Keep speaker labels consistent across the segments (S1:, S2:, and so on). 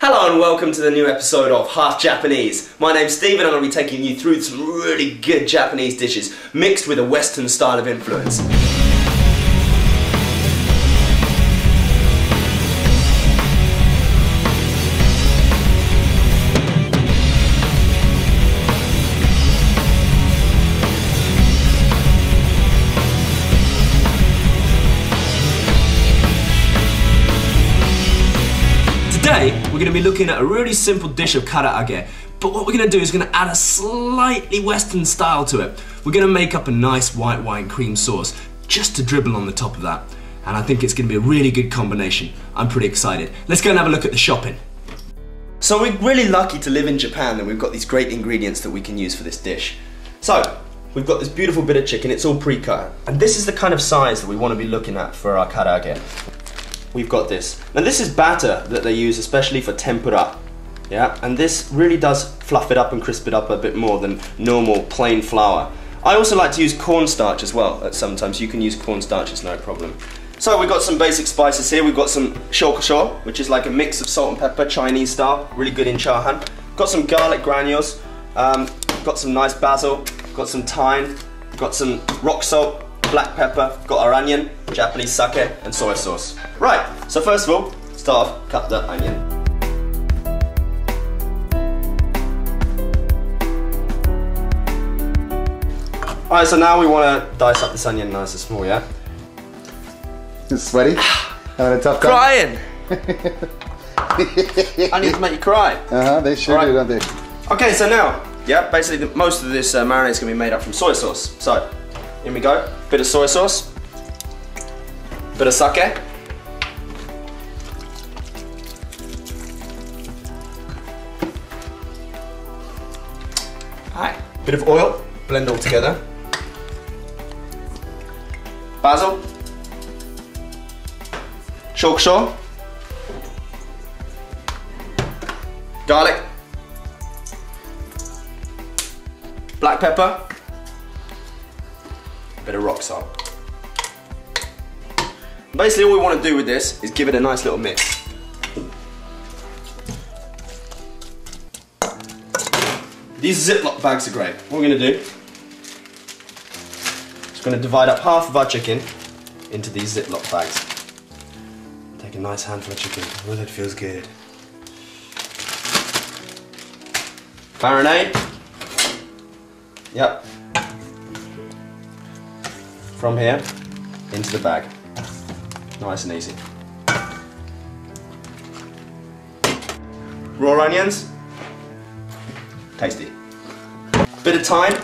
S1: Hello and welcome to the new episode of Half Japanese. My name's Steve and I'm going to be taking you through some really good Japanese dishes mixed with a Western style of influence. Today, we're going to be looking at a really simple dish of karage, but what we're going to do is going to add a slightly Western style to it. We're going to make up a nice white wine cream sauce just to dribble on the top of that, and I think it's going to be a really good combination. I'm pretty excited. Let's go and have a look at the shopping. So we're really lucky to live in Japan and we've got these great ingredients that we can use for this dish. So, we've got this beautiful bit of chicken, it's all pre-cut, and this is the kind of size that we want to be looking at for our karage. We've got this. Now this is batter that they use especially for tempura. Yeah, and this really does fluff it up and crisp it up a bit more than normal plain flour. I also like to use cornstarch as well sometimes. You can use cornstarch, it's no problem. So we've got some basic spices here. We've got some shokusho, which is like a mix of salt and pepper, Chinese style, really good in chahan. Got some garlic granules, got some nice basil, got some thyme, got some rock salt, black pepper, got our onion, Japanese sake, and soy sauce. Right, so first of all, start off, cut the onion. Alright, so now we want to dice up this onion nice and small, yeah?
S2: It's sweaty? Having a tough time?
S1: Crying! I need to make you cry.
S2: They sure do, don't they?
S1: Okay, so now, yeah, basically most of this marinade is going to be made up from soy sauce. So, here we go. Bit of soy sauce, bit of sake, bit of oil, blend all together, basil, shokusho, garlic, black pepper, bit of rock salt. Basically all we want to do with this is give it a nice little mix. These Ziploc bags are great. What we're going to do is going to divide up half of our chicken into these Ziploc bags. Take a nice handful of chicken. Oh, that feels good. Marinade. Yep. From here into the bag. Nice and easy. Raw onions. Tasty. Bit of thyme.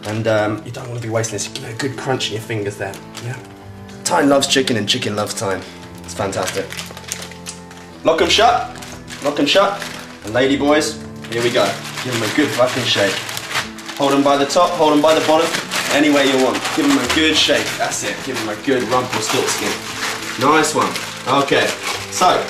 S1: And you don't want to be wasting this. Give it a good crunch in your fingers there. Yeah. Thyme loves chicken and chicken loves thyme. It's fantastic. Lock them shut. Lock them shut. And lady boys, here we go. Give them a good fucking shake. Hold them by the top, hold them by the bottom, any way you want. Give them a good shake, that's it. Give them a good Rumpelstiltskin. Nice one. Okay, so,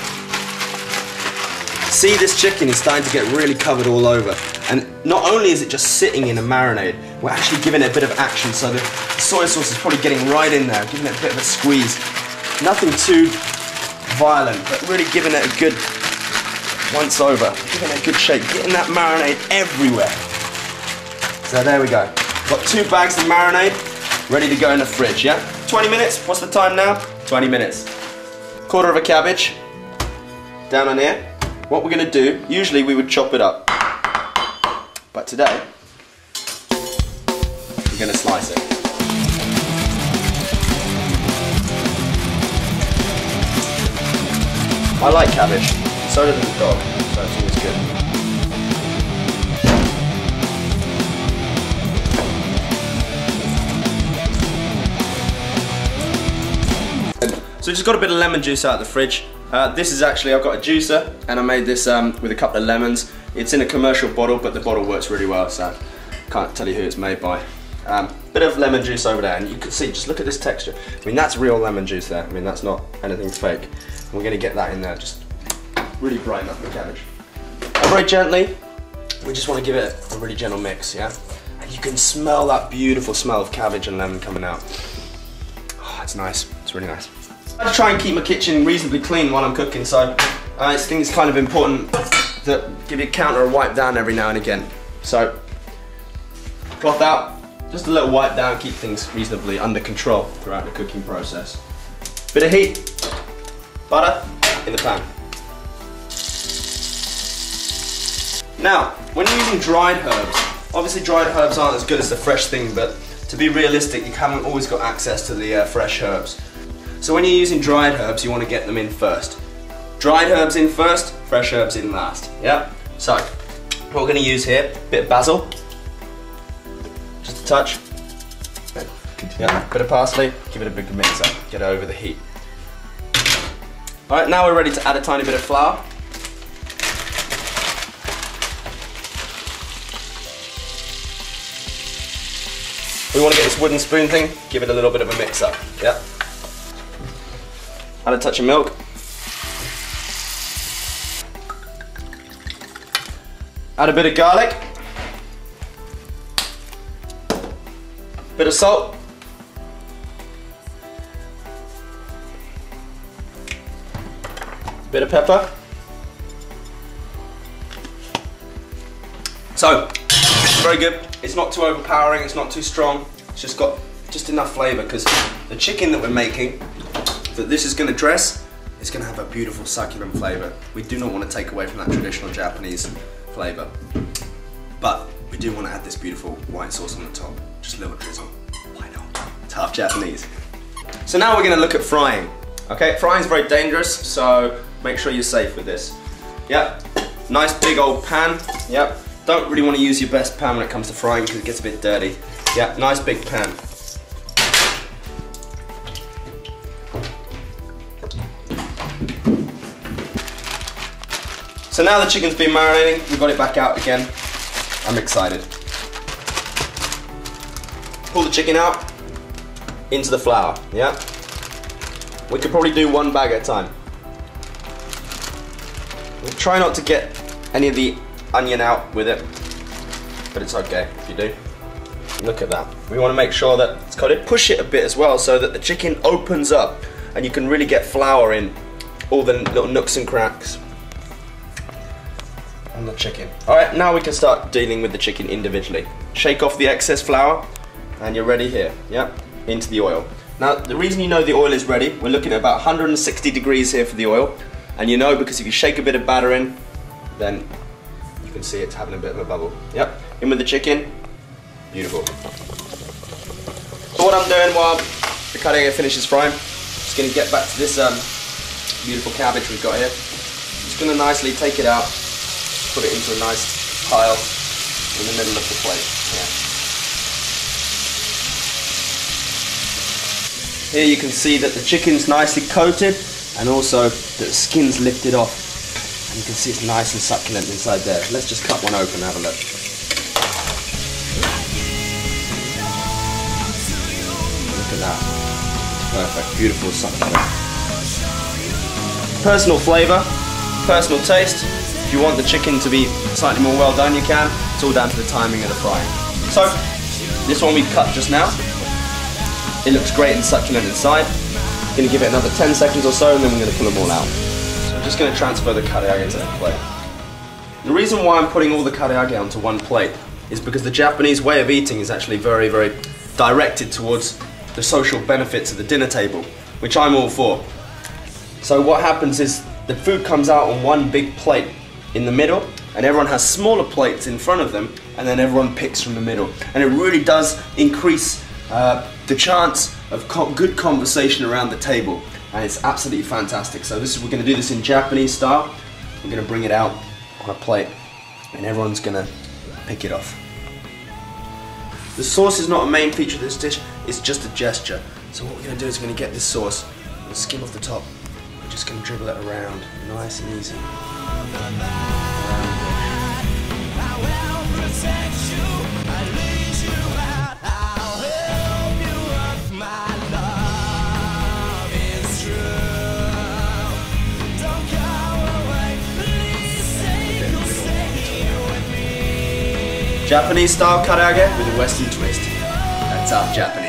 S1: see this chicken is starting to get really covered all over. And not only is it just sitting in a marinade, we're actually giving it a bit of action, so the soy sauce is probably getting right in there, giving it a bit of a squeeze. Nothing too violent, but really giving it a good once over, giving it a good shake, getting that marinade everywhere. So there we go. Got 2 bags of marinade ready to go in the fridge, yeah? 20 minutes, what's the time now? 20 minutes. Quarter of a cabbage, down on here. What we're gonna do, usually we would chop it up, but today, we're gonna slice it. I like cabbage, so does the dog, so it's always good. So just got a bit of lemon juice out of the fridge. This is actually, I've got a juicer and I made this with a couple of lemons. It's in a commercial bottle, but the bottle works really well, so can't tell you who it's made by. Bit of lemon juice over there, and you can see, just look at this texture. I mean, that's real lemon juice there. I mean, that's not anything fake. And we're gonna get that in there, just really brighten up the cabbage. And very gently, we just wanna give it a really gentle mix, yeah? And you can smell that beautiful smell of cabbage and lemon coming out. Oh, it's nice, it's really nice. I try and keep my kitchen reasonably clean while I'm cooking, so I think it's kind of important to give you a counter or wipe down every now and again. So, cloth out, just a little wipe down, keep things reasonably under control throughout the cooking process. Bit of heat, butter in the pan. Now, when you're using dried herbs, obviously dried herbs aren't as good as the fresh thing, but to be realistic, you haven't always got access to the fresh herbs. So when you're using dried herbs, you want to get them in first. Dried herbs in first, fresh herbs in last. Yeah? So, what we're going to use here, a bit of basil, just a touch. Yeah, bit of parsley, give it a big mix up, get it over the heat. Alright, now we're ready to add a tiny bit of flour. We want to get this wooden spoon thing, give it a little bit of a mix up. Yeah. Add a touch of milk. Add a bit of garlic. Bit of salt. Bit of pepper. So, very good. It's not too overpowering, it's not too strong. It's just got just enough flavour, because the chicken that we're making, that this is going to dress, is going to have a beautiful succulent flavour. We do not want to take away from that traditional Japanese flavour. But we do want to add this beautiful white sauce on the top. Just a little drizzle. Why not? It's half Japanese. So now we're going to look at frying. Okay, frying is very dangerous, so make sure you're safe with this. Yep, nice big old pan. Yep. Don't really want to use your best pan when it comes to frying because it gets a bit dirty. Yeah, nice big pan. So now the chicken's been marinating, we've got it back out again. I'm excited. Pull the chicken out into the flour, yeah? We could probably do one bag at a time. We'll try not to get any of the onion out with it, but it's okay if you do. Look at that. We want to make sure that it's coated. Push it a bit as well so that the chicken opens up and you can really get flour in all the little nooks and cracks on the chicken. Alright, now we can start dealing with the chicken individually. Shake off the excess flour and you're ready here, yep, into the oil. Now the reason you know the oil is ready, we're looking at about 160 degrees here for the oil, and you know because if you shake a bit of batter in, then you can see it's having a bit of a bubble. Yep, in with the chicken. Beautiful. So what I'm doing while the karage finishes frying, just going to get back to this beautiful cabbage we've got here. Just going to nicely take it out, put it into a nice pile in the middle of the plate. Yeah. Here you can see that the chicken's nicely coated and also that the skin's lifted off. And you can see it's nice and succulent inside there. Let's just cut one open and have a look. Look at that. Perfect, beautiful succulent. Personal flavour, personal taste. If you want the chicken to be slightly more well done, you can. It's all down to the timing of the frying. So, this one we cut just now. It looks great and succulent inside. I'm going to give it another 10 seconds or so and then we're going to pull them all out. I'm just going to transfer the karage to the plate. The reason why I'm putting all the karage onto one plate is because the Japanese way of eating is actually very, very directed towards the social benefits of the dinner table, which I'm all for. So what happens is the food comes out on one big plate in the middle, and everyone has smaller plates in front of them, and then everyone picks from the middle. And it really does increase the chance of good conversation around the table. And it's absolutely fantastic. So we're going to do this in Japanese style. We're going to bring it out on a plate and everyone's going to pick it off. The sauce is not a main feature of this dish, it's just a gesture. So what we're going to do is we're going to get this sauce and skim off the top. We're just going to dribble it around, nice and easy. Japanese style karage with a Western twist. That's our Japanese.